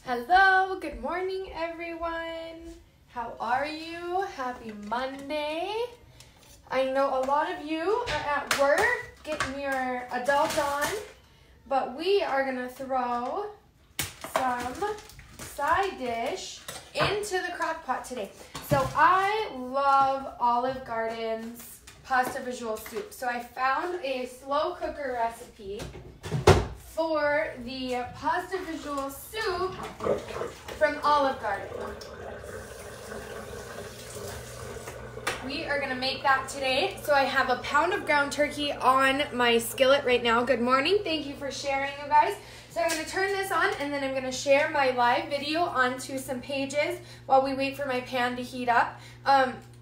Hello, good morning everyone. How are you? Happy Monday. I know a lot of you are at work getting your adult on, but we are gonna throw some side dish into the crock pot today. So I love Olive Garden's Pasta Visual Soup. So I found a slow cooker recipe for the Pasta Visual Soup from Olive Garden. We are gonna make that today. So I have a pound of ground turkey on my skillet right now. Good morning, thank you for sharing, you guys. So I'm gonna turn this on and then I'm gonna share my live video onto some pages while we wait for my pan to heat up.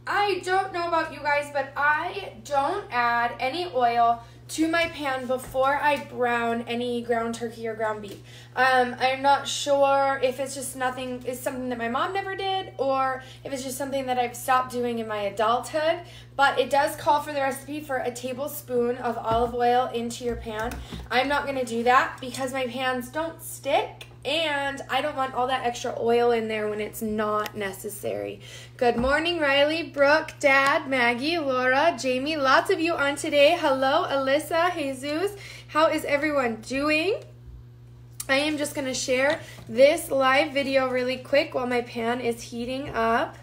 I don't know about you guys, but I don't add any oil to my pan before I brown any ground turkey or ground beef. I'm not sure if it's just something that my mom never did, or if it's just something that I've stopped doing in my adulthood, but it does call for the recipe for a tablespoon of olive oil into your pan. I'm not gonna do that because my pans don't stick, and I don't want all that extra oil in there when it's not necessary. Good morning, Riley, Brooke, Dad, Maggie, Laura, Jamie. Lots of you on today. Hello, Alyssa, Jesus. How is everyone doing? I am just going to share this live video really quick while my pan is heating up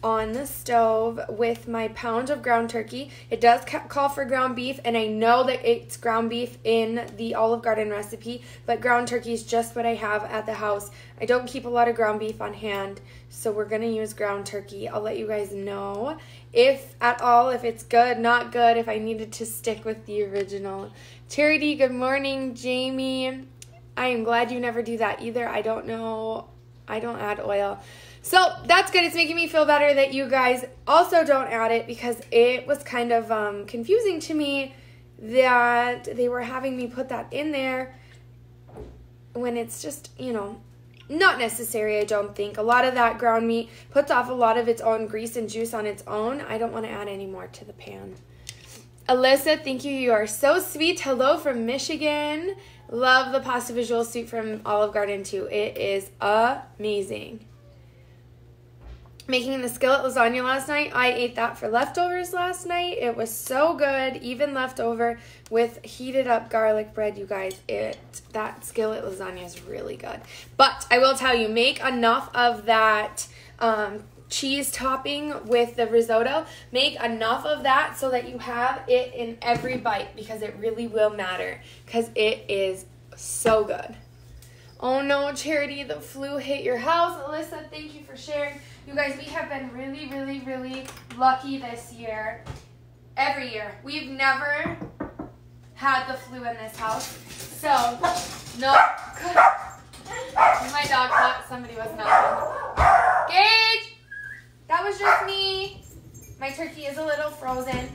on the stove with my pound of ground turkey. It does call for ground beef, and I know that it's ground beef in the Olive Garden recipe, but ground turkey is just what I have at the house. I don't keep a lot of ground beef on hand, so we're gonna use ground turkey. I'll let you guys know if at all, if it's good, not good, if I needed to stick with the original. Charity, good morning. Jamie, I am glad you never do that either. I don't know, I don't add oil. So that's good. It's making me feel better that you guys also don't add it, because it was kind of confusing to me that they were having me put that in there when it's just, you know, not necessary, I don't think. A lot of that ground meat puts off a lot of its own grease and juice on its own. I don't want to add any more to the pan. Alyssa, thank you. You are so sweet. Hello from Michigan. Love the Pasta Visual Soup from Olive Garden too. It is amazing. Making the skillet lasagna last night. I ate that for leftovers last night. It was so good, even leftover with heated up garlic bread, you guys. That skillet lasagna is really good. But I will tell you, make enough of that cheese topping with the risotto. Make enough of that so that you have it in every bite, because it really will matter, because it is so good. Oh no, Charity, the flu hit your house. Alyssa, thank you for sharing. You guys, we have been really, really, really lucky this year. Every year. We've never had the flu in this house. So, no. My dog thought somebody was knocking. Gage! That was just me. My turkey is a little frozen.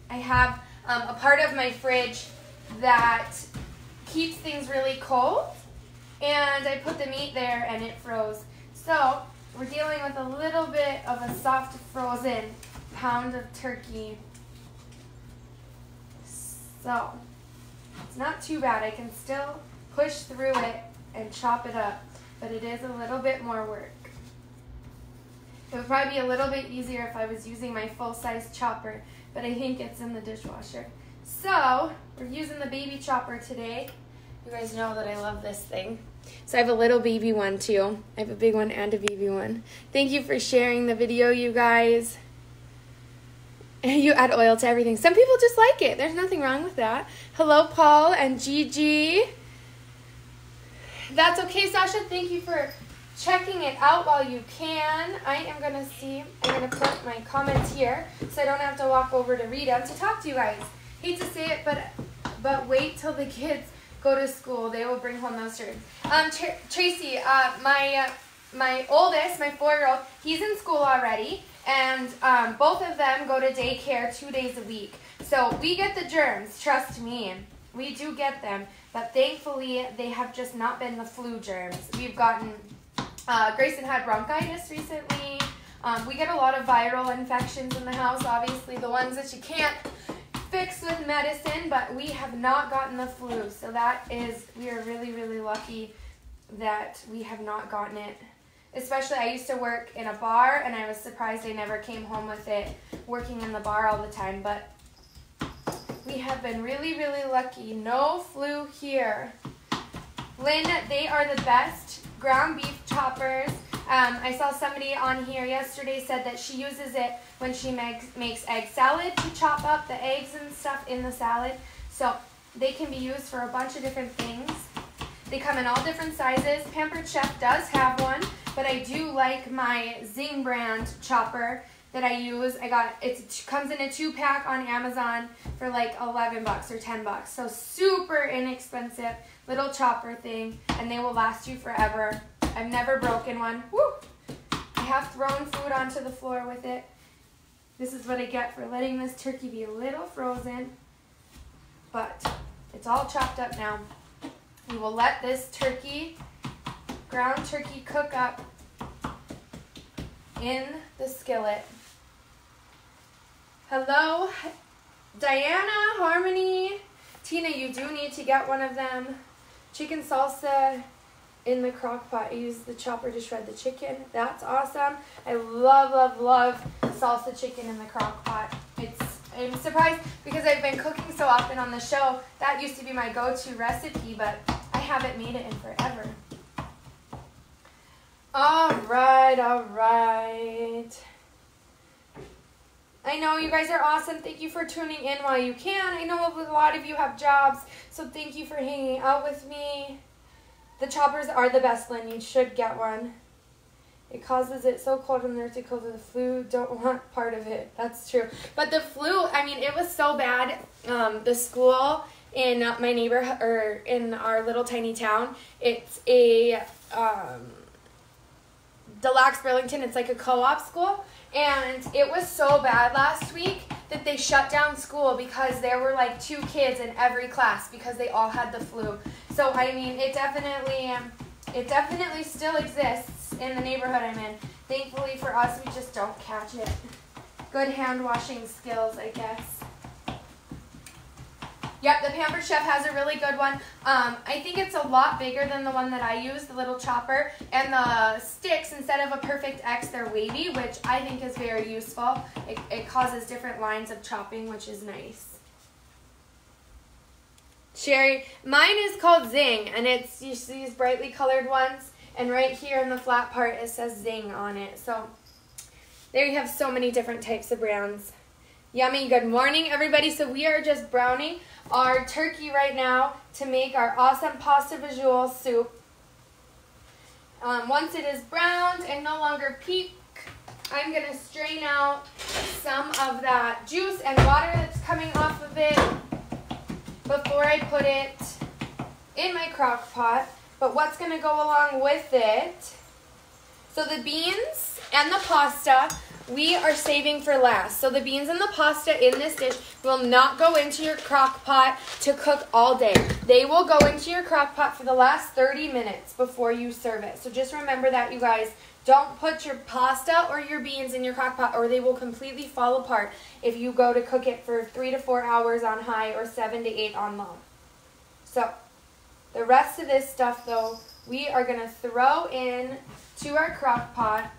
I have a part of my fridge that keeps things really cold, and I put the meat there and it froze. So we're dealing with a little bit of a soft frozen pound of turkey. So it's not too bad. I can still push through it and chop it up, but it is a little bit more work. It would probably be a little bit easier if I was using my full-size chopper, but I think it's in the dishwasher. So we're using the baby chopper today. You guys know that I love this thing. So I have a little baby one too. I have a big one and a baby one. Thank you for sharing the video, you guys. You add oil to everything. Some people just like it. There's nothing wrong with that. Hello, Paul and Gigi. That's okay, Sasha. Thank you for checking it out while you can. I am going to see, I'm going to put my comments here so I don't have to walk over to read them to talk to you guys. Hate to say it, but wait till the kids go to school. They will bring home those shirts. Tracy, my oldest, my 4-year-old, he's in school already, and both of them go to daycare 2 days a week. So we get the germs, trust me. We do get them, but thankfully they have just not been the flu germs. We've gotten, Grayson had bronchitis recently. We get a lot of viral infections in the house, obviously the ones that you can't fixed with medicine, but we have not gotten the flu. So we are really, really lucky that we have not gotten it. Especially, I used to work in a bar, and I was surprised I never came home with it working in the bar all the time. But we have been really, really lucky. No flu here. Lynn, they are the best ground beef choppers. I saw somebody on here yesterday said that she uses it when she makes egg salad to chop up the eggs and stuff in the salad. So they can be used for a bunch of different things. They come in all different sizes. Pampered Chef does have one, but I do like my Zing brand chopper that I use. It comes in a 2-pack on Amazon for like $11 or $10. So super inexpensive little chopper thing, and they will last you forever. I've never broken one. Woo! I have thrown food onto the floor with it. This is what I get for letting this turkey be a little frozen, but it's all chopped up now. We will let this ground turkey cook up in the skillet. Hello, Diana, Harmony. Tina, you do need to get one of them. Chicken salsa in the crock pot. I use the chopper to shred the chicken. That's awesome. I love, love, love salsa chicken in the crock pot. I'm surprised because I've been cooking so often on the show. That used to be my go-to recipe, but I haven't made it in forever. All right, all right. I know you guys are awesome. Thank you for tuning in while you can. I know a lot of you have jobs, so thank you for hanging out with me. The choppers are the best, Lynn. You should get one. It causes it so cold in North Dakota. The flu, don't want part of it. That's true. But the flu, I mean, it was so bad. The school in my neighborhood, or in our little tiny town, it's a Deluxe Burlington. It's like a co-op school. And it was so bad last week that they shut down school because there were like 2 kids in every class because they all had the flu. So, I mean, it definitely still exists in the neighborhood I'm in. Thankfully for us, we just don't catch it. Good hand washing skills, I guess. Yep, the Pampered Chef has a really good one. I think it's a lot bigger than the one that I use, the little chopper. And the sticks, instead of a perfect X, they're wavy, which I think is very useful. It causes different lines of chopping, which is nice. Sherry, mine is called Zing, and it's these brightly colored ones. And right here in the flat part, it says Zing on it. So there you have so many different types of brands. Yummy. Good morning, everybody. So we are just browning our turkey right now to make our awesome Pasta E Fagioli Soup. Once it is browned and no longer pink, I'm going to strain out some of that juice and water that's coming off of it before I put it in my crock pot. But what's going to go along with it? So the beans and the pasta we are saving for last. So the beans and the pasta in this dish will not go into your crock pot to cook all day. They will go into your crock pot for the last 30 minutes before you serve it. So just remember that, you guys. Don't put your pasta or your beans in your crock pot, or they will completely fall apart if you go to cook it for 3 to 4 hours on high or 7 to 8 on low. So the rest of this stuff, though, we are going to throw in to our crock pot.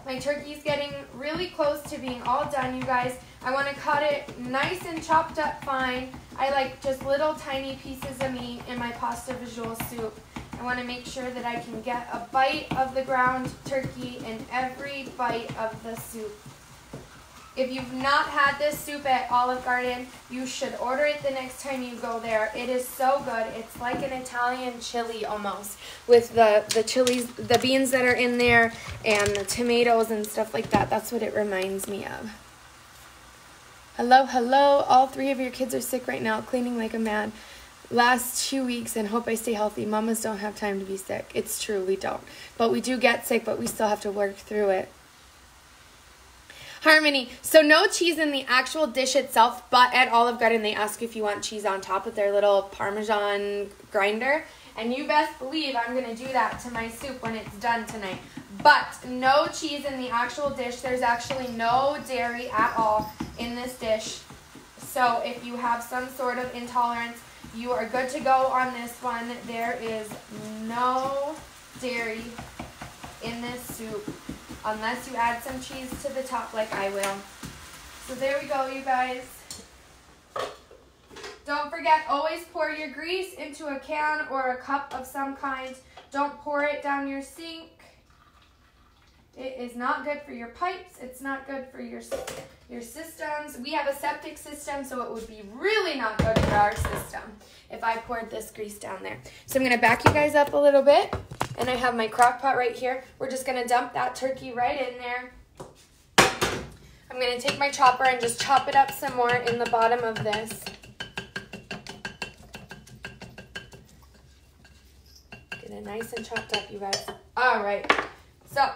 My turkey's getting really close to being all done, you guys. I want to cut it nice and chopped up fine. I like just little tiny pieces of meat in my Pasta E Fagioli soup. I want to make sure that I can get a bite of the ground turkey in every bite of the soup. If you've not had this soup at Olive Garden, you should order it the next time you go there. It is so good. It's like an Italian chili almost, with the chilies, the beans that are in there, and the tomatoes and stuff like that. That's what it reminds me of. Hello, hello. All 3 of your kids are sick right now, cleaning like a mad. Last 2 weeks, and hope I stay healthy. Mamas don't have time to be sick. It's true, we don't. But we do get sick, but we still have to work through it. Harmony, so no cheese in the actual dish itself, but at Olive Garden they ask if you want cheese on top with their little Parmesan grinder. And you best believe I'm going to do that to my soup when it's done tonight. But no cheese in the actual dish. There's actually no dairy at all in this dish. So if you have some sort of intolerance, you are good to go on this one. There is no dairy in this soup unless you add some cheese to the top like I will. So there we go, you guys. Don't forget, always pour your grease into a can or a cup of some kind. Don't pour it down your sink. It is not good for your pipes. It's not good for your systems. We have a septic system, so it would be really not good for our system if I poured this grease down there. So I'm going to back you guys up a little bit, and I have my crock pot right here. We're just going to dump that turkey right in there. I'm going to take my chopper and just chop it up some more in the bottom of this. Get it nice and chopped up, you guys. All right. So,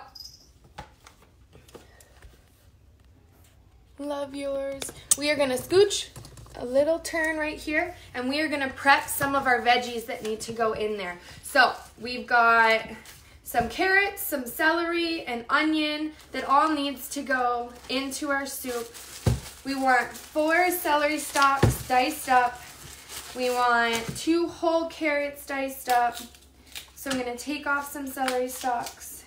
love yours. We are going to scooch a little turn right here, and we are going to prep some of our veggies that need to go in there. So, we've got some carrots, some celery, and onion that all needs to go into our soup. We want 4 celery stalks diced up. We want 2 whole carrots diced up. So I'm going to take off some celery stalks.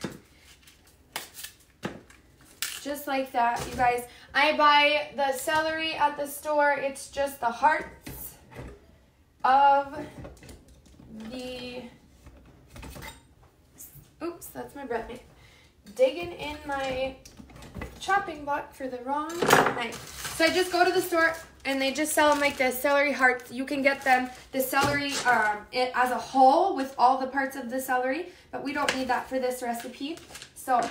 Just like that, you guys. I buy the celery at the store. It's just the hearts of the... Oops, that's my bread knife. Digging in my chopping block for the wrong knife. So I just go to the store and they just sell them like this, celery hearts. You can get them, the celery as a whole with all the parts of the celery, but we don't need that for this recipe. So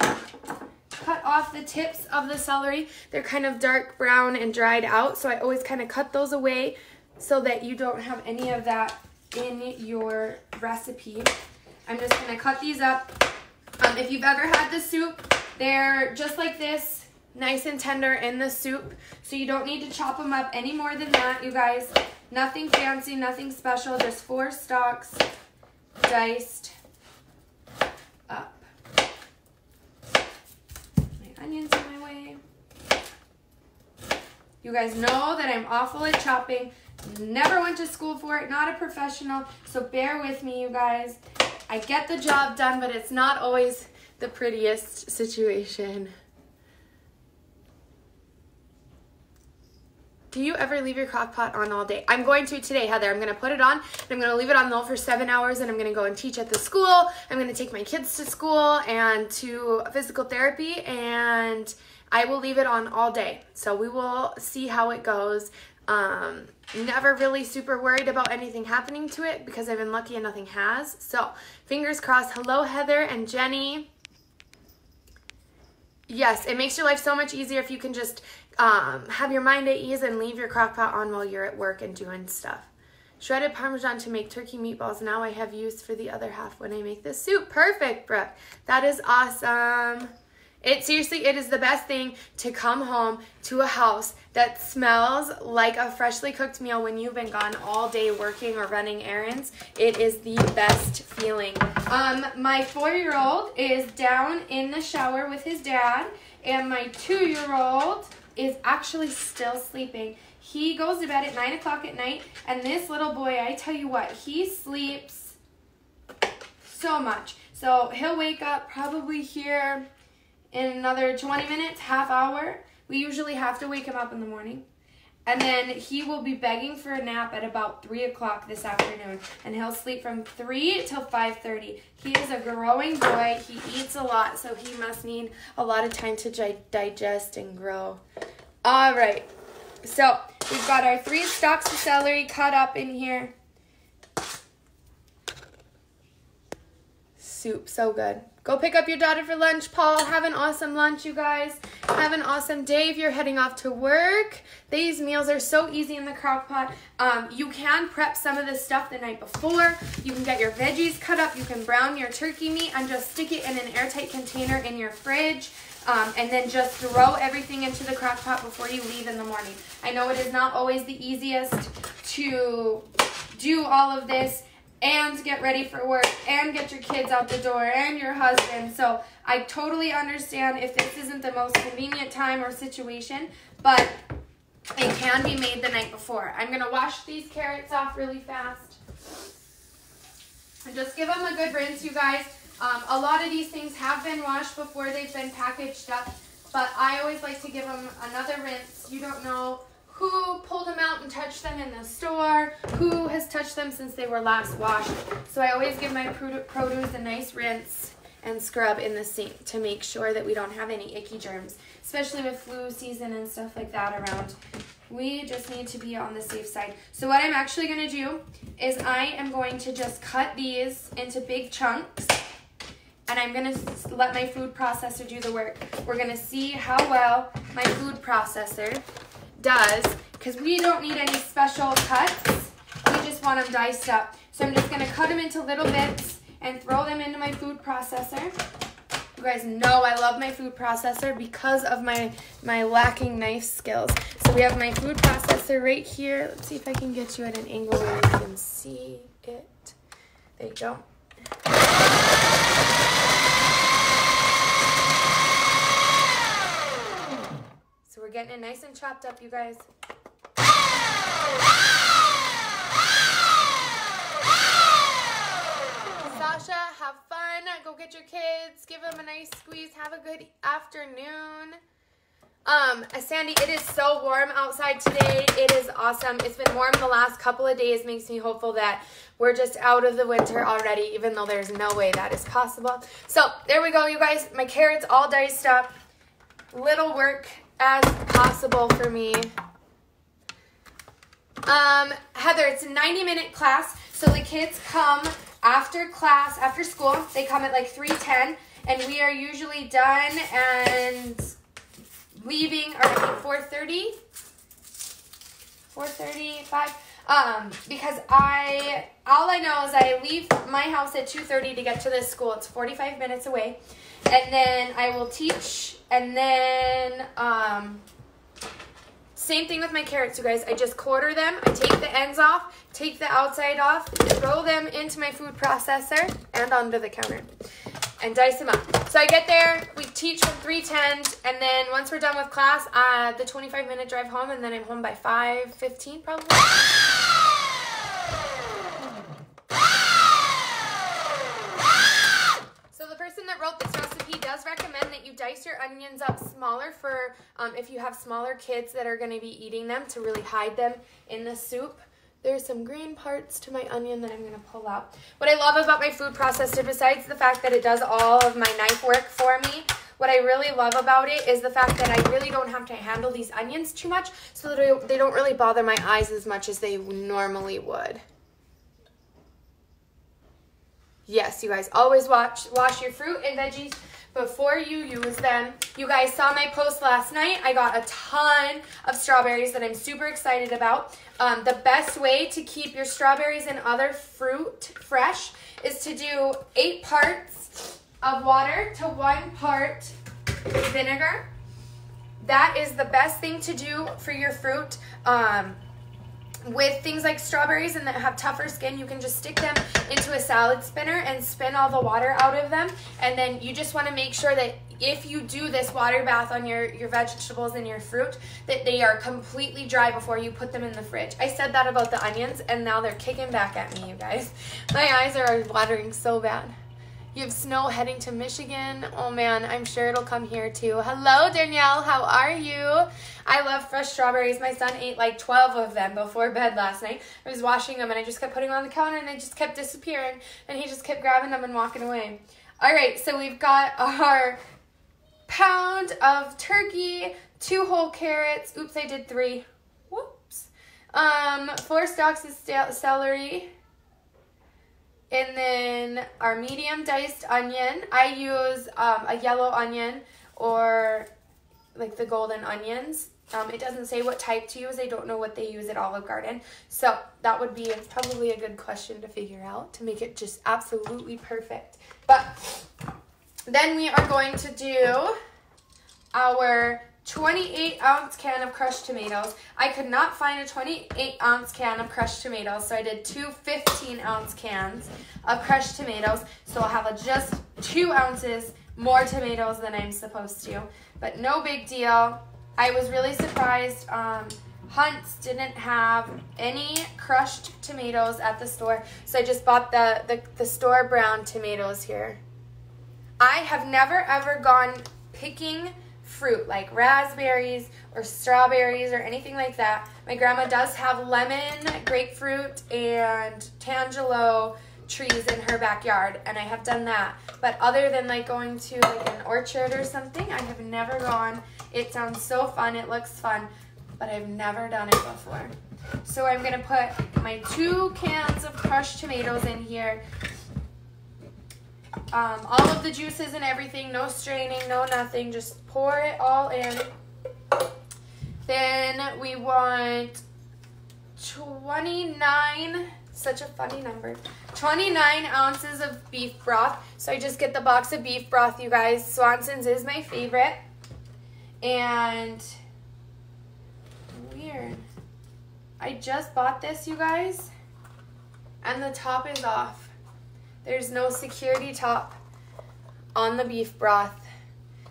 cut off the tips of the celery. They're kind of dark brown and dried out, so I always kind of cut those away so that you don't have any of that in your recipe. I'm just going to cut these up. If you've ever had the soup, they're just like this, nice and tender in the soup. So you don't need to chop them up any more than that, you guys. Nothing fancy, nothing special, just 4 stalks diced up. My onions in my way. You guys know that I'm awful at chopping. Never went to school for it, not a professional, so bear with me, you guys. I get the job done, but it's not always the prettiest situation. Do you ever leave your crock pot on all day? I'm going to today, Heather. I'm going to put it on, and I'm going to leave it on low for 7 hours, and I'm going to go and teach at the school. I'm going to take my kids to school and to physical therapy, and I will leave it on all day. So we will see how it goes. Never really super worried about anything happening to it because I've been lucky and nothing has. So fingers crossed. Hello, Heather and Jenny. Yes, it makes your life so much easier if you can just have your mind at ease and leave your crock pot on while you're at work and doing stuff. Shredded Parmesan to make turkey meatballs. Now I have use for the other half when I make this soup. Perfect, Brooke. That is awesome. Seriously, it is the best thing to come home to a house that smells like a freshly cooked meal when you've been gone all day working or running errands. It is the best feeling. My 4-year-old is down in the shower with his dad, and my 2-year-old is actually still sleeping. He goes to bed at 9 o'clock at night, and this little boy, I tell you what, he sleeps so much. So he'll wake up probably here in another 20 minutes, half hour. We usually have to wake him up in the morning. And then he will be begging for a nap at about 3 o'clock this afternoon. And he'll sleep from 3 till 5:30. He is a growing boy. He eats a lot, so he must need a lot of time to digest and grow. All right. So we've got our 3 stalks of celery cut up in here. Soup, so good. Go pick up your daughter for lunch, Paul. Have an awesome lunch, you guys. Have an awesome day if you're heading off to work. These meals are so easy in the crock pot. You can prep some of this stuff the night before. You can get your veggies cut up. You can brown your turkey meat and just stick it in an airtight container in your fridge. And then just throw everything into the crock pot before you leave in the morning. I know it is not always the easiest to do all of this and get ready for work, and get your kids out the door, and your husband. So I totally understand if this isn't the most convenient time or situation, but It can be made the night before. I'm gonna wash these carrots off really fast. And just give them a good rinse, you guys. A lot of these things have been washed before they've been packaged up, but I always like to give them another rinse. You don't know who pulled them out and touched them in the store, who has touched them since they were last washed. So I always give my produce a nice rinse and scrub in the sink to make sure that we don't have any icky germs, especially with flu season and stuff like that around. We just need to be on the safe side. So what I'm actually gonna do is I am going to just cut these into big chunks, and I'm gonna let my food processor do the work. We're gonna see how well my food processor does, because we don't need any special cuts. We just want them diced up. So I'm just gonna cut them into little bits and throw them into my food processor. You guys know I love my food processor because of my lacking knife skills. So we have my food processor right here. Let's see if I can get you at an angle where you can see it. There you go. So we're getting it nice and chopped up, you guys. Sasha, have fun. Go get your kids. Give them a nice squeeze. Have a good afternoon. Sandy, it is so warm outside today. It is awesome. It's been warm the last couple of days. Makes me hopeful that we're just out of the winter already, even though there's no way that is possible. So there we go, you guys. My carrots all diced up. Little work as possible for me. Heather, it's a 90-minute class, so the kids come after class, after school. They come at like 3:10, and we are usually done and leaving around 4:30, 4:35. Because all I know is I leave my house at 2:30 to get to this school. It's 45 minutes away, and then I will teach, and then same thing with my carrots, you guys. I just quarter them. I take the ends off, take the outside off, throw them into my food processor and under the counter, and dice them up. So I get there, we teach from 3:10, and then once we're done with class, the 25-minute drive home, and then I'm home by 5:15 probably. So the person that wrote this recipe does recommend that you dice your onions up smaller for if you have smaller kids that are going to be eating them, to really hide them in the soup. There's some green parts to my onion that I'm going to pull out. What I love about my food processor, besides the fact that it does all of my knife work for me, what I really love about it is the fact that I really don't have to handle these onions too much, so that they don't really bother my eyes as much as they normally would. Yes, you guys, always wash your fruit and veggies before you use them. You guys saw my post last night. I got a ton of strawberries that I'm super excited about. The best way to keep your strawberries and other fruit fresh is to do 8 parts of water to 1 part vinegar. That is the best thing to do for your fruit. With things like strawberries and that have tougher skin, you can just stick them into a salad spinner and spin all the water out of them. And then you just want to make sure that if you do this water bath on your vegetables and your fruit, that they are completely dry before you put them in the fridge. I said that about the onions, and now they're kicking back at me, you guys. My eyes are watering so bad. You have snow heading to Michigan. Oh man, I'm sure it'll come here too. Hello, Danielle, how are you? I love fresh strawberries. My son ate like 12 of them before bed last night. I was washing them and I just kept putting them on the counter and they just kept disappearing, and he just kept grabbing them and walking away. All right, so we've got our pound of turkey, 2 whole carrots. Oops, I did 3. Whoops. 4 stalks of celery. And then our medium diced onion. I use a yellow onion or like the golden onions. It doesn't say what type to use. I don't know what they use at Olive Garden. So that would be probably a good question to figure out to make it just absolutely perfect. But then we are going to do our 28-ounce can of crushed tomatoes. I could not find a 28-ounce can of crushed tomatoes, so I did 2 15-ounce cans of crushed tomatoes. So I'll have just 2 ounces more tomatoes than I'm supposed to, but no big deal. I was really surprised Hunt's didn't have any crushed tomatoes at the store, so I just bought the store brown tomatoes here. I have never ever gone picking fruit like raspberries or strawberries or anything like that. My grandma does have lemon, grapefruit, and tangelo trees in her backyard, and I have done that. But other than like going to like an orchard or something, I have never gone. It sounds so fun. It looks fun, but I've never done it before. So I'm gonna put my 2 cans of crushed tomatoes in here. All of the juices and everything, no straining, no nothing, just pour it all in. Then we want 29, such a funny number, 29 ounces of beef broth. So I just get the box of beef broth, you guys. Swanson's is my favorite. And weird, I just bought this, you guys, and the top is off. There's no security top on the beef broth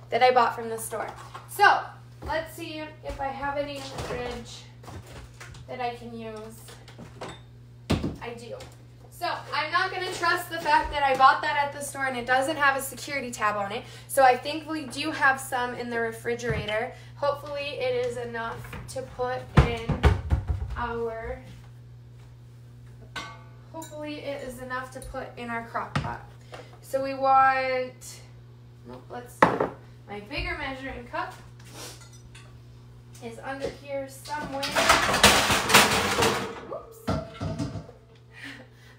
that I bought from the store. So let's see if I have any in the fridge that I can use. I do. So I'm not going to trust the fact that I bought that at the store and it doesn't have a security tab on it. So I think we do have some in the refrigerator. Hopefully it is enough to put in our... Hopefully it is enough to put in our crock pot. So we want, let's see, my bigger measuring cup is under here somewhere. Whoops.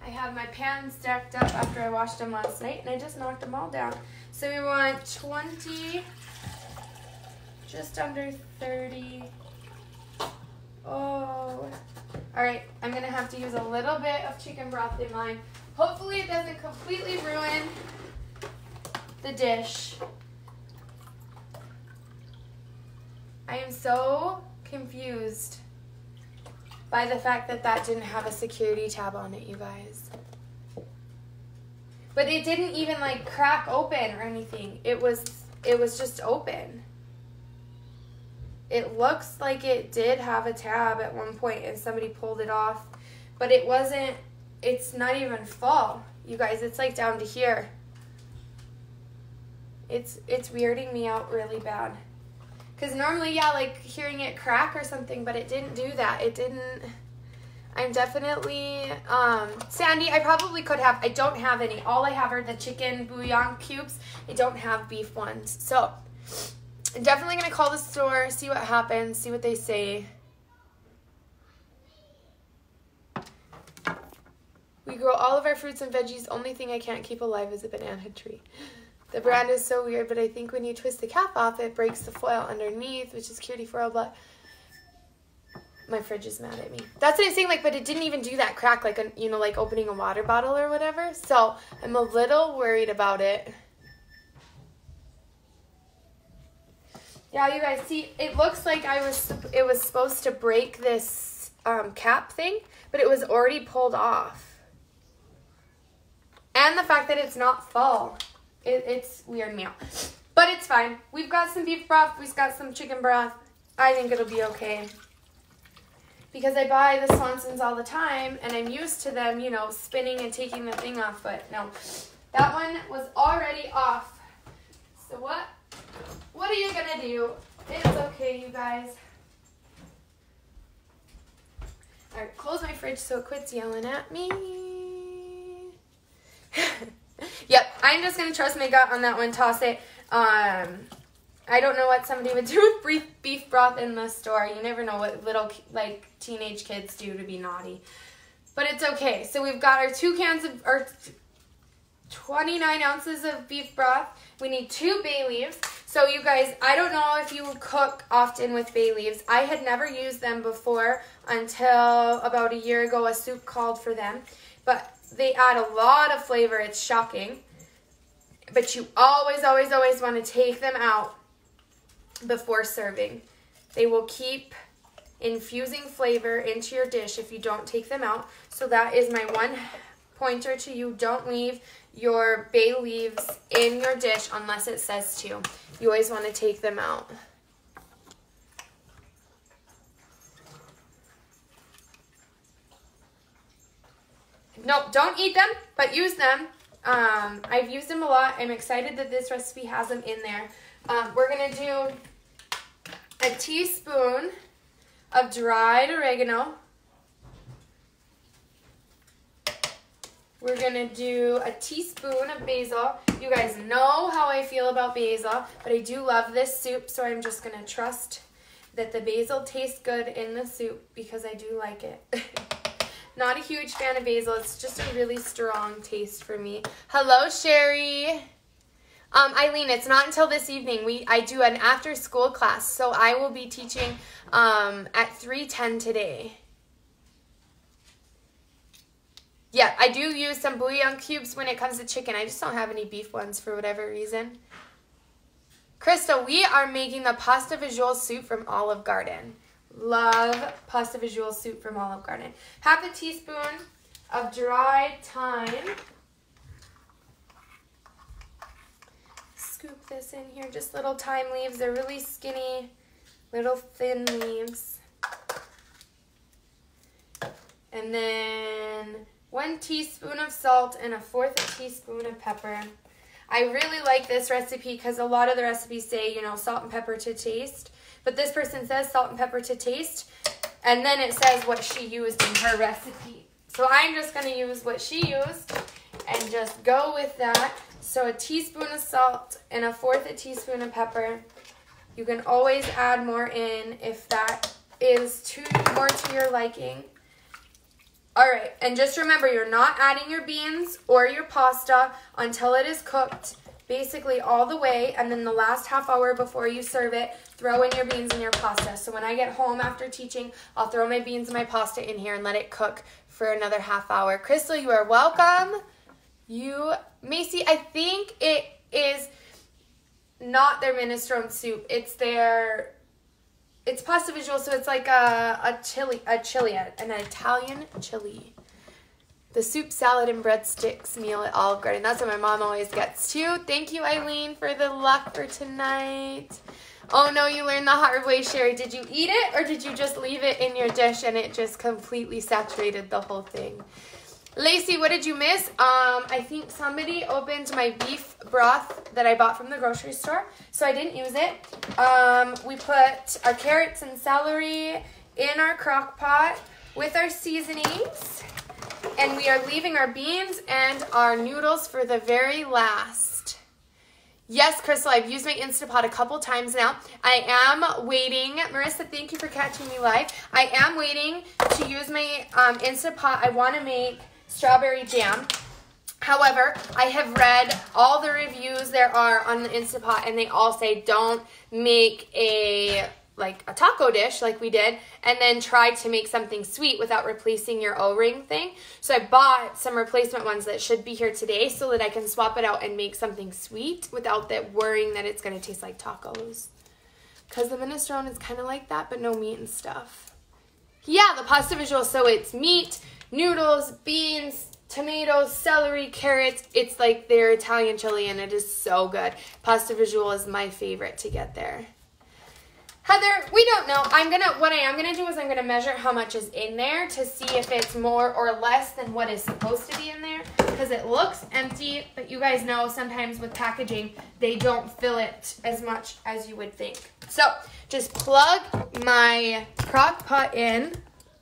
I have my pans stacked up after I washed them last night and I just knocked them all down. So we want 20, just under 30. Oh. All right, I'm going to have to use a little bit of chicken broth in mine. Hopefully it doesn't completely ruin the dish. I am so confused by the fact that that didn't have a security tab on it, you guys. But it didn't even like crack open or anything. It was just open. It looks like it did have a tab at one point and somebody pulled it off, but it wasn't, it's not even full. You guys, it's like down to here. It's weirding me out really bad. Because normally, yeah, like hearing it crack or something, but it didn't do that. It didn't, I'm definitely, Sandy, I probably could have, I don't have any. All I have are the chicken bouillon cubes. I don't have beef ones. So, I'm definitely going to call the store, see what happens, see what they say. We grow all of our fruits and veggies. Only thing I can't keep alive is a banana tree. The brand is so weird, but I think when you twist the cap off, it breaks the foil underneath, which is cutie foil, but my fridge is mad at me. That's what I'm saying, like, but it didn't even do that crack, like, you know, like opening a water bottle or whatever. So I'm a little worried about it. Yeah, you guys, see, it looks like it was supposed to break this cap thing, but it was already pulled off. And the fact that it's not full, it's weird me out. But it's fine. We've got some beef broth, we've got some chicken broth. I think it'll be okay. Because I buy the Swansons all the time, and I'm used to them, you know, spinning and taking the thing off, but no. That one was already off. So what are you gonna do? It's okay, you guys. Alright, close my fridge so it quits yelling at me. Yep, I'm just gonna trust my gut on that one, toss it. I don't know what somebody would do with beef broth in the store. You never know what little, like, teenage kids do to be naughty. But it's okay. So we've got our 2 cans of, or 29 ounces of beef broth. We need 2 bay leaves. So you guys, I don't know if you cook often with bay leaves. I had never used them before until about a year ago. A soup called for them. But they add a lot of flavor. It's shocking. But you always, always, always want to take them out before serving. They will keep infusing flavor into your dish if you don't take them out. So that is my one pointer to you. Don't leave your bay leaves in your dish unless it says to. You always want to take them out. Nope, don't eat them, but use them. I've used them a lot. I'm excited that this recipe has them in there. We're going to do a teaspoon of dried oregano. We're going to do a teaspoon of basil. You guys know how I feel about basil, but I do love this soup, so I'm just going to trust that the basil tastes good in the soup because I do like it. Not a huge fan of basil. It's just a really strong taste for me. Hello, Sherry. Eileen, it's not until this evening. I do an after-school class, so I will be teaching at 3:10 today. Yeah, I do use some bouillon cubes when it comes to chicken. I just don't have any beef ones for whatever reason. Crystal, we are making the Pasta Fagioli Soup from Olive Garden. Love Pasta Fagioli Soup from Olive Garden. Half a teaspoon of dried thyme. Scoop this in here. Just little thyme leaves. They're really skinny, little thin leaves. And then 1 teaspoon of salt and 1/4 teaspoon of pepper. I really like this recipe because a lot of the recipes say, you know, salt and pepper to taste. But this person says salt and pepper to taste, and then it says what she used in her recipe. So I'm just going to use what she used and just go with that. So a teaspoon of salt and 1/4 teaspoon of pepper. You can always add more in if that is more to your liking. All right, and just remember, you're not adding your beans or your pasta until it is cooked basically all the way, and then the last half hour before you serve it, throw in your beans and your pasta. So when I get home after teaching, I'll throw my beans and my pasta in here and let it cook for another half hour. Crystal, you are welcome. Macy, I think it is not their minestrone soup. It's Pasta Fagioli, so it's like an Italian chili. The soup, salad, and breadsticks meal at Olive Garden. That's what my mom always gets too. Thank you, Eileen, for the luck for tonight. Oh no, you learned the hard way, Sherry. Did you eat it or did you just leave it in your dish and it just completely saturated the whole thing? Lacey, what did you miss? I think somebody opened my beef broth that I bought from the grocery store, so I didn't use it. We put our carrots and celery in our crock pot with our seasonings, and we are leaving our beans and our noodles for the very last. Yes, Crystal, I've used my Instapot a couple times now. I am waiting. Marissa, thank you for catching me live. I am waiting to use my Instapot. I want to make strawberry jam. However, I have read all the reviews there are on the Instapot, and they all say don't make a taco dish like we did and then try to make something sweet without replacing your O-ring thing. So I bought some replacement ones that should be here today so that I can swap it out and make something sweet without that worrying that it's going to taste like tacos. Because the minestrone is kind of like that, but no meat and stuff. Yeah, the Pasta Fagioli, so it's meat, noodles, beans, tomatoes, celery, carrots. It's like their Italian chili, and it is so good. Pasta Fagioli is my favorite to get there. Heather, we don't know. What I am gonna do is I'm gonna measure how much is in there to see if it's more or less than what is supposed to be in there, because it looks empty, but you guys know sometimes with packaging they don't fill it as much as you would think. So just plug my crock pot in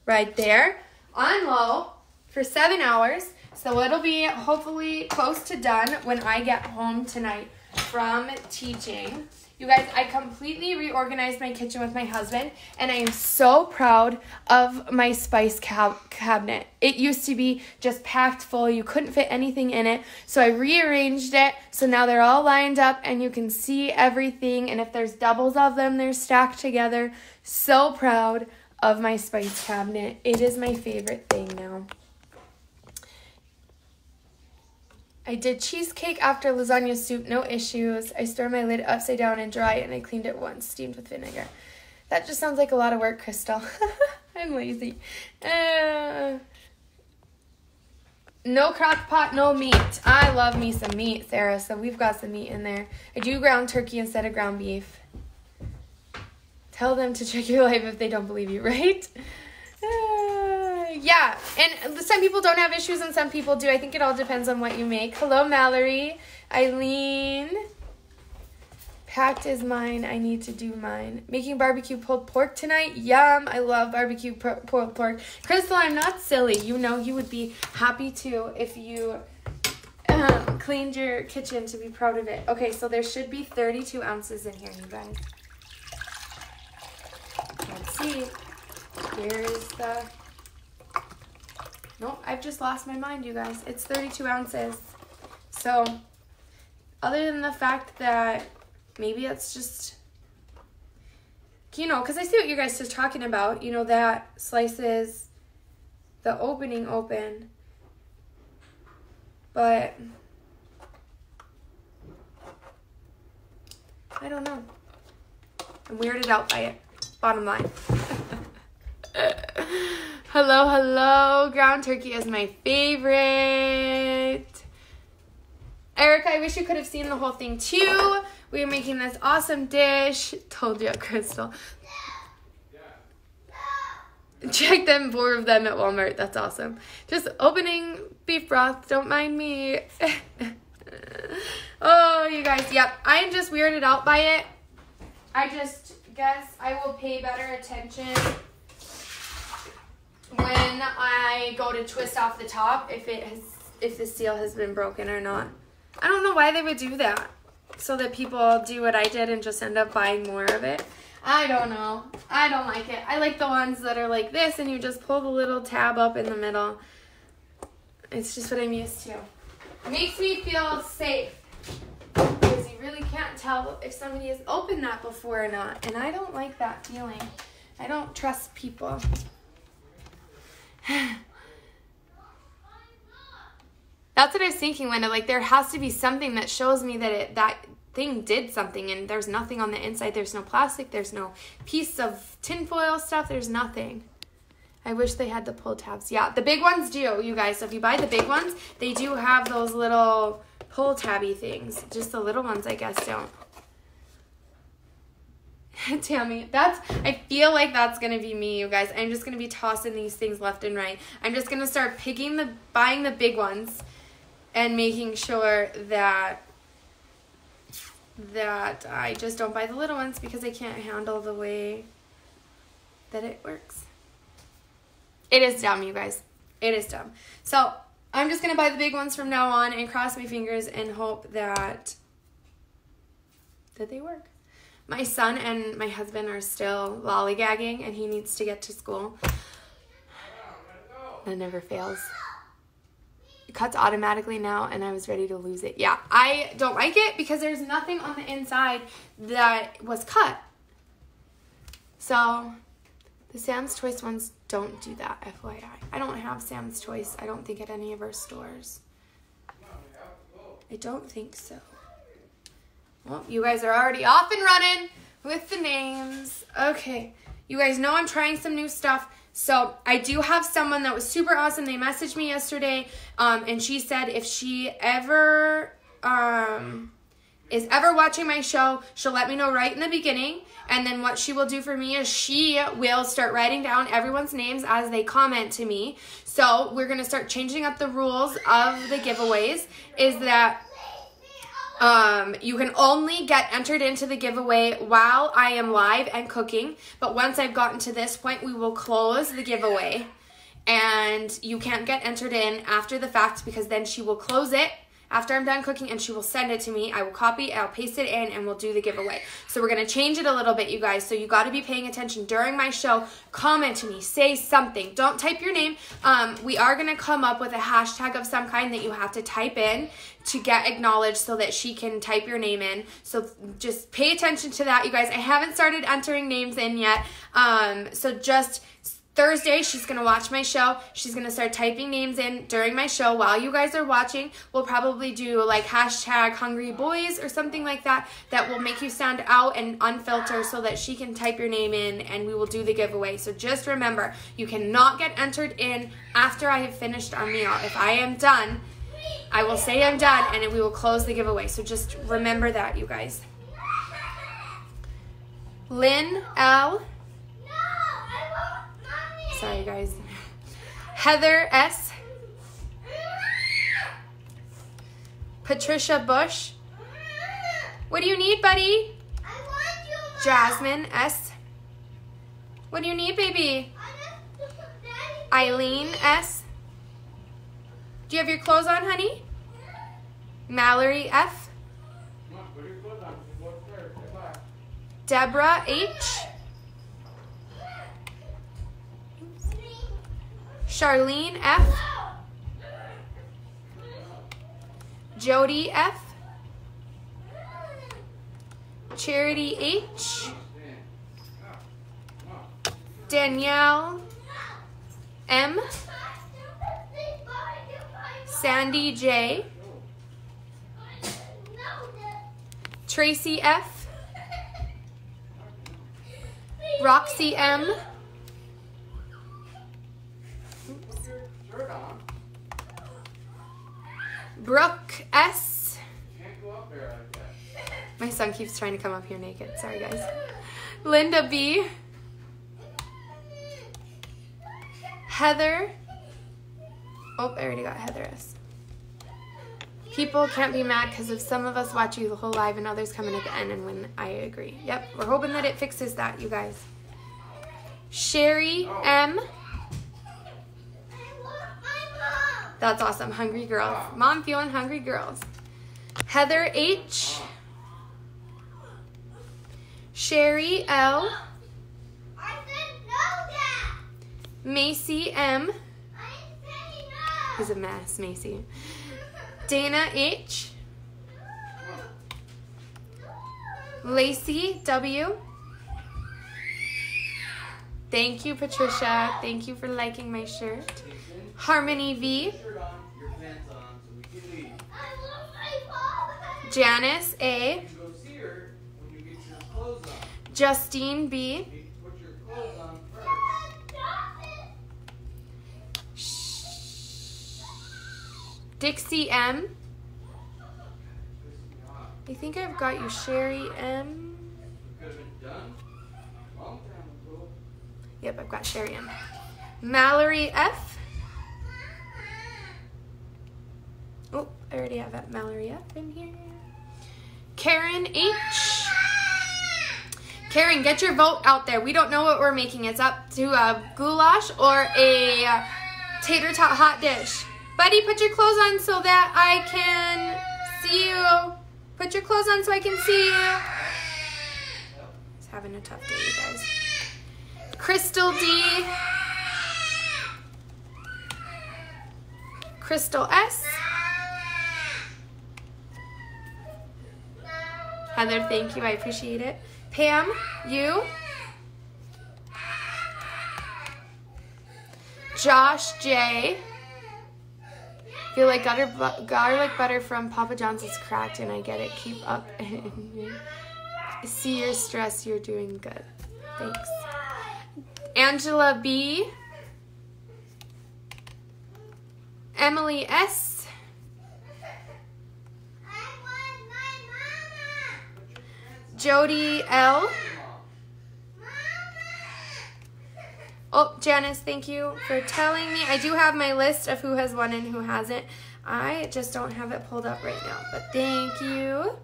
right there on low for 7 hours. So it'll be hopefully close to done when I get home tonight from teaching. You guys, I completely reorganized my kitchen with my husband, and I am so proud of my spice cabinet. It used to be just packed full. You couldn't fit anything in it, so I rearranged it, so now they're all lined up, and you can see everything, and if there's doubles of them, they're stacked together. So proud of my spice cabinet. It is my favorite thing now. I did cheesecake after lasagna soup, no issues. I store my lid upside down and dry it, and I cleaned it once, steamed with vinegar. That just sounds like a lot of work, Crystal. I'm lazy. No crock pot, no meat. I love me some meat, Sarah, so we've got some meat in there. I do ground turkey instead of ground beef. Tell them to check your life if they don't believe you, right? Yeah, and some people don't have issues and some people do. I think it all depends on what you make. Hello, Mallory. Eileen. Packed is mine. I need to do mine. Making barbecue pulled pork tonight. Yum. I love barbecue pulled pork. Crystal, I'm not silly. You know you would be happy to if you cleaned your kitchen to be proud of it. Okay, so there should be 32 ounces in here, you guys. Let's see. Here is the... Nope, I've just lost my mind, you guys. It's 32 ounces. So, other than the fact that maybe it's just, you know, because I see what you guys are talking about. You know, that slices the opening open. But I don't know. I'm weirded out by it. Bottom line. Hello, hello. Ground turkey is my favorite. Erica, I wish you could have seen the whole thing too. We are making this awesome dish. Told you, Crystal. Check them, 4 of them at Walmart. That's awesome. Just opening beef broth. Don't mind me. Oh, you guys. Yep. I am just weirded out by it. I just guess I will pay better attention when I go to twist off the top if the seal has been broken or not. I don't know why they would do that. So that people do what I did and just end up buying more of it. I don't know. I don't like it. I like the ones that are like this and you just pull the little tab up in the middle. It's just what I'm used to. It makes me feel safe. Because you really can't tell if somebody has opened that before or not. And I don't like that feeling. I don't trust people. That's what I was thinking, Linda. Like, there has to be something that shows me that that thing did something, and there's nothing on the inside. There's no plastic. There's no piece of tinfoil stuff. There's nothing. I wish they had the pull tabs. Yeah, the big ones do, you guys. So if you buy the big ones, they do have those little pull tabby things. Just the little ones, I guess, don't. Tammy, I feel like that's going to be me, you guys. I'm just going to be tossing these things left and right. I'm just going to start buying the big ones and making sure that I just don't buy the little ones because I can't handle the way that it works. It is dumb, you guys. It is dumb. So I'm just going to buy the big ones from now on and cross my fingers and hope that they work. My son and my husband are still lollygagging, and he needs to get to school. That never fails. It cuts automatically now, and I was ready to lose it. Yeah, I don't like it because there's nothing on the inside that was cut. So the Sam's Choice ones don't do that, FYI. I don't have Sam's Choice, I don't think, at any of our stores. I don't think so. Well, you guys are already off and running with the names. Okay. You guys know I'm trying some new stuff. So I do have someone that was super awesome. They messaged me yesterday, and she said if she ever is ever watching my show, she'll let me know right in the beginning. And then what she will do for me is she will start writing down everyone's names as they comment to me. So we're going to start changing up the rules of the giveaways. Is that you can only get entered into the giveaway while I am live and cooking. But once I've gotten to this point, we will close the giveaway. And you can't get entered in after the fact because then she will close it after I'm done cooking and she will send it to me. I will copy, I'll paste it in, and we'll do the giveaway. So we're going to change it a little bit, you guys. So you got to be paying attention during my show. Comment to me. Say something. Don't type your name. We are going to come up with a hashtag of some kind that you have to type in to get acknowledged so that she can type your name in. So just pay attention to that, you guys. I haven't started entering names in yet. So just Thursday, she's going to watch my show. She's going to start typing names in during my show while you guys are watching. We'll probably do like hashtag hungry boys or something like that will make you stand out and unfilter so that she can type your name in and we will do the giveaway. So just remember, you cannot get entered in after I have finished our meal. If I am done, I will say I'm done and we will close the giveaway. So just remember that, you guys. Lynn L. Sorry, guys. Heather S. Patricia Bush. What do you need, buddy? I want you, Mom. Jasmine S. What do you need, baby? Eileen S. Do you have your clothes on, honey? Mallory F. Deborah H. Charlene F. Jody F. Charity H. Danielle M. Sandy J. Tracy F. Roxy M. Brooke S. My son keeps trying to come up here naked. Sorry, guys. Linda B. Heather. Oh, I already got Heather S. People can't be mad because if some of us watch you the whole live and others come in at the end and win, I agree. Yep, we're hoping that it fixes that, you guys. Sherry M. That's awesome. Hungry girls. Mom feeling hungry girls. Heather H. Sherry L. I said no, Dad. Macy M. I didn't say no. He's a mess, Macy. Dana H. Lacey W. Thank you, Patricia. Thank you for liking my shirt. Harmony V. Janice A. Justine B. Dixie M. I think I've got you, Sherry M. Yep, I've got Sherry M. Mallory F. Oh, I already have that Mallory F in here. Karen H. Karen, get your vote out there. We don't know what we're making. It's up to a goulash or a tater tot hot dish. Buddy, put your clothes on so that I can see you. Put your clothes on so I can see you. He's having a tough day, you guys. Crystal D. Crystal S. Heather, thank you. I appreciate it. Pam, you. Josh J. Feel like garlic butter from Papa John's is cracked, and I get it. Keep up. See your stress. You're doing good. Thanks. Angela B. Emily S. Jody L. Oh, Janice, thank you for telling me. I do have my list of who has won and who hasn't. I just don't have it pulled up right now, but thank you.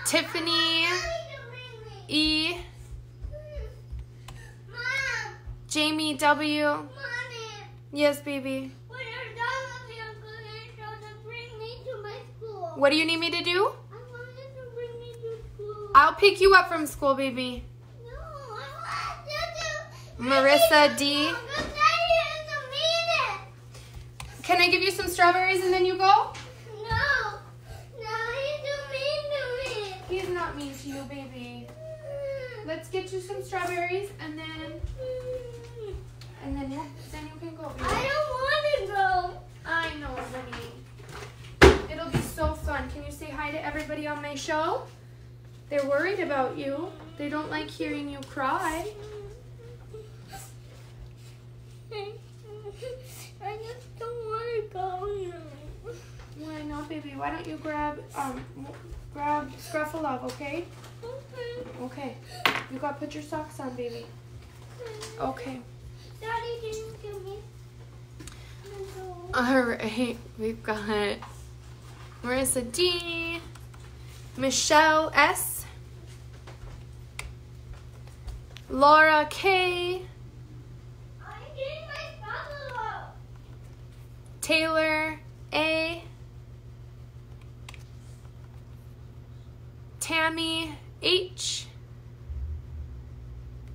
Tiffany E. Jamie W. Mommy. Yes, baby. When you're done with your cooking, so bring me to my school. What do you need me to do? I want you to bring me to school. I'll pick you up from school, baby. No, I want you to. Marissa D. Because Daddy doesn't mean it. Can I give you some strawberries and then you go? No. No, he's too mean to me. He's not mean to you, baby. Let's get you some strawberries and then you can go, baby. I don't want to go. I know, honey. It'll be so fun. Can you say hi to everybody on my show? They're worried about you. They don't like hearing you cry. I just don't want to go now. Why not, baby? Why don't you grab Scruffalove, okay? Okay. Okay. You gotta put your socks on, baby. Okay. Daddy didn't give me. All right, we've got Marissa D, Michelle S, Laura K, I'm getting my spatula. Taylor A, Tammy H.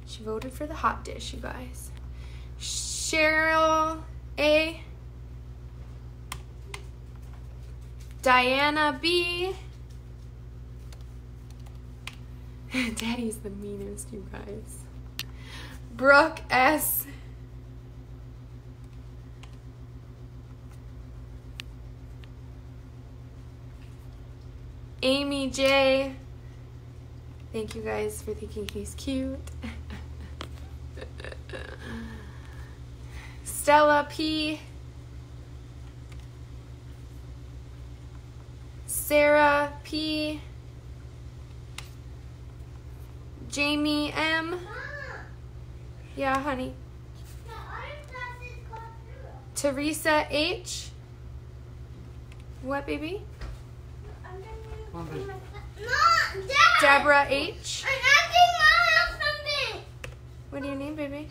She voted for the hot dish, you guys. Cheryl A, Diana B. Daddy's the meanest, you guys. Brooke S. Amy J. Thank you guys for thinking he's cute. Stella P. Sarah P. Jamie M. Mama, Yeah, honey. the other glasses got through. Teresa H. What, baby? I'm Mom, gonna use my No, Dad! Deborah H. I'm asking Mom something. What do you need, baby?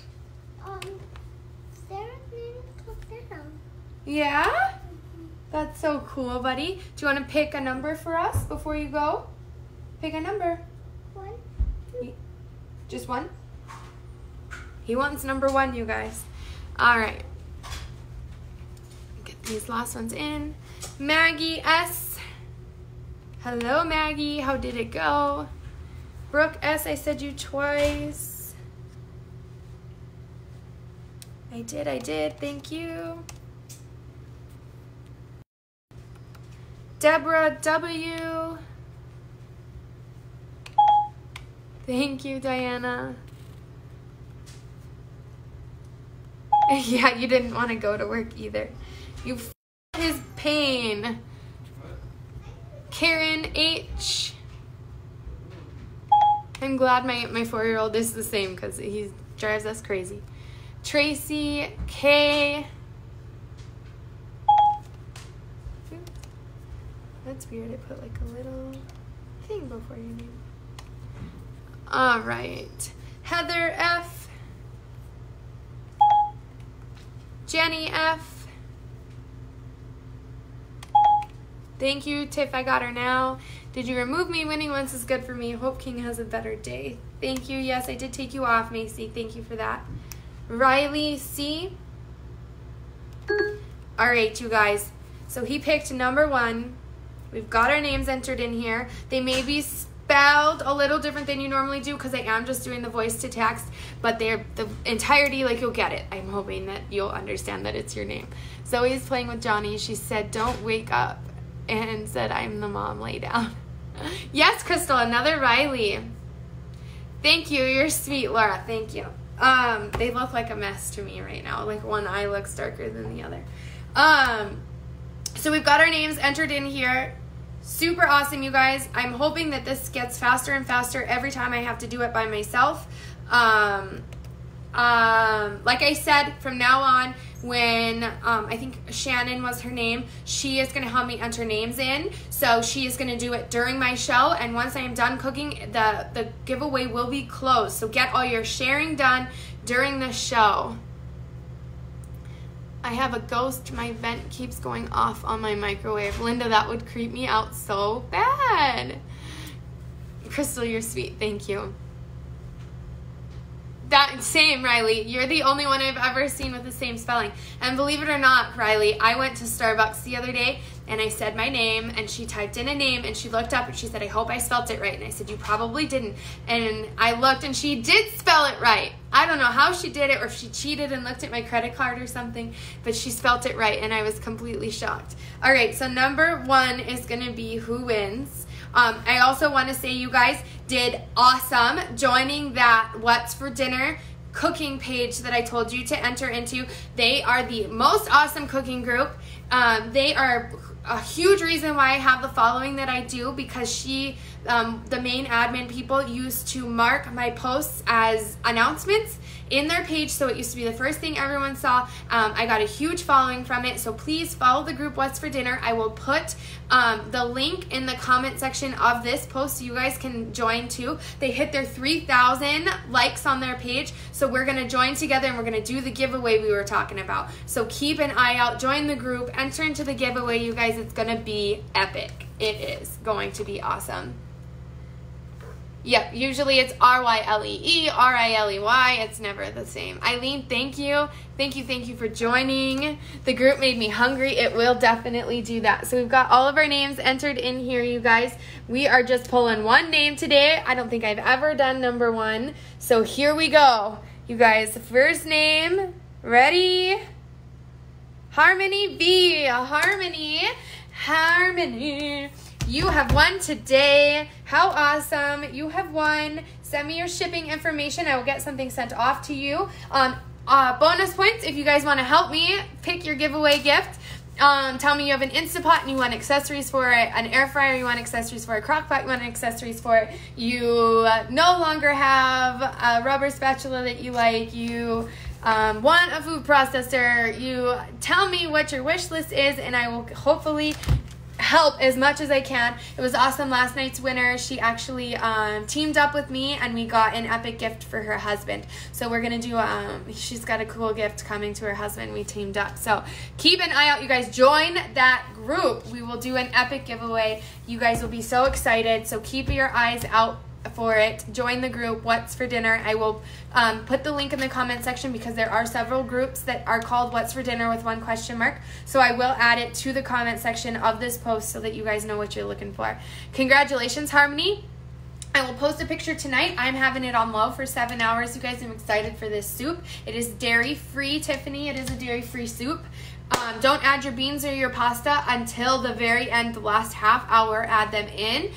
Sarah's name took down. Yeah? That's so cool, buddy. Do you want to pick a number for us before you go? Pick a number. 1, 2. Just one? He wants number 1, you guys. All right. Get these last ones in. Maggie S. Hello, Maggie. How did it go? Brooke S. I said you twice. I did. Thank you. Deborah W. Thank you, Diana. Yeah, you didn't want to go to work either. You his pain. Karen H. I'm glad my 4-year-old is the same because he drives us crazy. Tracy K. That's weird. I put like a little thing before your name. All right. Heather F. Jenny F. Thank you, Tiff. I got her now. Did you remove me? Winning once is good for me. Hope King has a better day. Thank you. Yes, I did take you off, Macy. Thank you for that. Riley C. All right, you guys. So he picked number 1. We've got our names entered in here. They may be spelled a little different than you normally do because I am just doing the voice to text, but they're the entirety, like you'll get it. I'm hoping that you'll understand that it's your name. Zoe's playing with Johnny. She said, don't wake up, and said, I'm the mom, lay down. Yes, Crystal, another Riley. Thank you. You're sweet, Laura. Thank you. They look like a mess to me right now. Like one eye looks darker than the other. So we've got our names entered in here. Super awesome, you guys. I'm hoping that this gets faster and faster every time I have to do it by myself. Like I said, from now on, when I think Shannon was her name, she is going to help me enter names in. So she is going to do it during my show. And once I am done cooking, the giveaway will be closed. So get all your sharing done during the show. I have a ghost. My vent keeps going off on my microwave. Linda, that would creep me out so bad. Crystal, you're sweet. Thank you. That same, Riley. You're the only one I've ever seen with the same spelling. And believe it or not, Riley, I went to Starbucks the other day and I said my name and she typed in a name and she looked up and she said, I hope I spelt it right. And I said, you probably didn't. And I looked and she did spell it right. I don't know how she did it or if she cheated and looked at my credit card or something, but she spelt it right and I was completely shocked. All right, so number 1 is going to be who wins. I also want to say you guys did awesome joining that What's for Dinner cooking page that I told you to enter into. They are the most awesome cooking group. They are a huge reason why I have the following that I do, because the main admin people used to mark my posts as announcements, in their page, so it used to be the first thing everyone saw. I got a huge following from it, so please follow the group What's for Dinner. I will put the link in the comment section of this post so you guys can join too. They hit their 3,000 likes on their page, so we're going to join together and we're going to do the giveaway we were talking about. So keep an eye out, join the group, enter into the giveaway, you guys. It's going to be epic. It is going to be awesome. Yep, usually it's R-Y-L-E-E, R-I-L-E-Y. It's never the same. Eileen, thank you. Thank you for joining. The group made me hungry. It will definitely do that. So we've got all of our names entered in here, you guys. We are just pulling one name today. I don't think I've ever done number one. So here we go. You guys, first name, ready? Harmony B. Harmony. You have won today. How awesome. You have won. Send me your shipping information. I will get something sent off to you. Bonus points if you guys want to help me pick your giveaway gift. Tell me you have an Instapot and you want accessories for it, an air fryer you want accessories for it, crock pot you want accessories for it, you no longer have a rubber spatula that you like, you want a food processor, you tell me what your wish list is and I will hopefully help as much as I can. It was awesome. Last night's winner, she actually teamed up with me and we got an epic gift for her husband. So we're going to do, she's got a cool gift coming to her husband. We teamed up. So keep an eye out, you guys. Join that group. We will do an epic giveaway. You guys will be so excited. So keep your eyes out for it. Join the group What's for Dinner. I will put the link in the comment section because there are several groups that are called What's for Dinner with one question mark. So I will add it to the comment section of this post so that you guys know what you're looking for. Congratulations, Harmony. I will post a picture tonight. I'm having it on low for 7 hours. You guys, I'm excited for this soup. It is dairy-free, Tiffany. It is a dairy-free soup. Don't add your beans or your pasta until the very end, the last half hour. Add them in.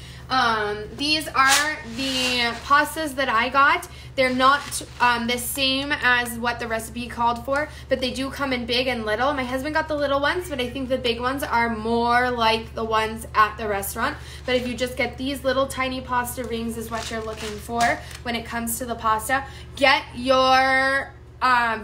These are the pastas that I got. They're not the same as what the recipe called for, but they do come in big and little. My husband got the little ones, but I think the big ones are more like the ones at the restaurant. But if you just get these little tiny pasta rings is what you're looking for when it comes to the pasta. Get your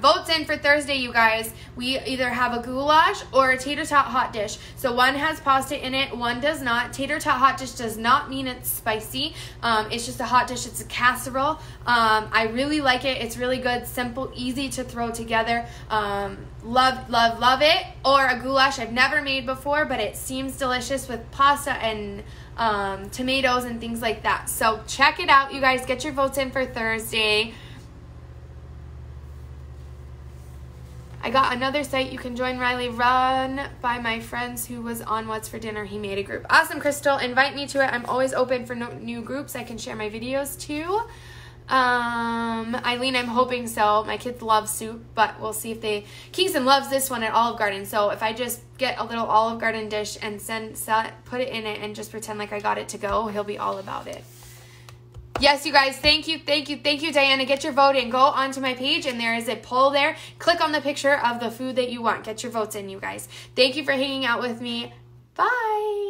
votes in for Thursday, you guys. We either have a goulash or a tater tot hot dish. So one has pasta in it, one does not. Tater tot hot dish does not mean it's spicy. It's just a hot dish. It's a casserole. I really like it. It's really good, simple, easy to throw together. Love it. Or a goulash I've never made before, but it seems delicious with pasta and tomatoes and things like that. So check it out, you guys. Get your votes in for Thursday. I got another site you can join, Riley, run by my friends who was on What's for Dinner. He made a group. Awesome, Crystal. Invite me to it. I'm always open for new groups I can share my videos to. Eileen, I'm hoping so. My kids love soup, but we'll see if they... Kingston loves this one at Olive Garden, so if I just get a little Olive Garden dish and put it in it and just pretend like I got it to go, he'll be all about it. Yes, you guys, thank you, Diana. Get your vote in. Go onto my page, and there is a poll there. Click on the picture of the food that you want. Get your votes in, you guys. Thank you for hanging out with me. Bye.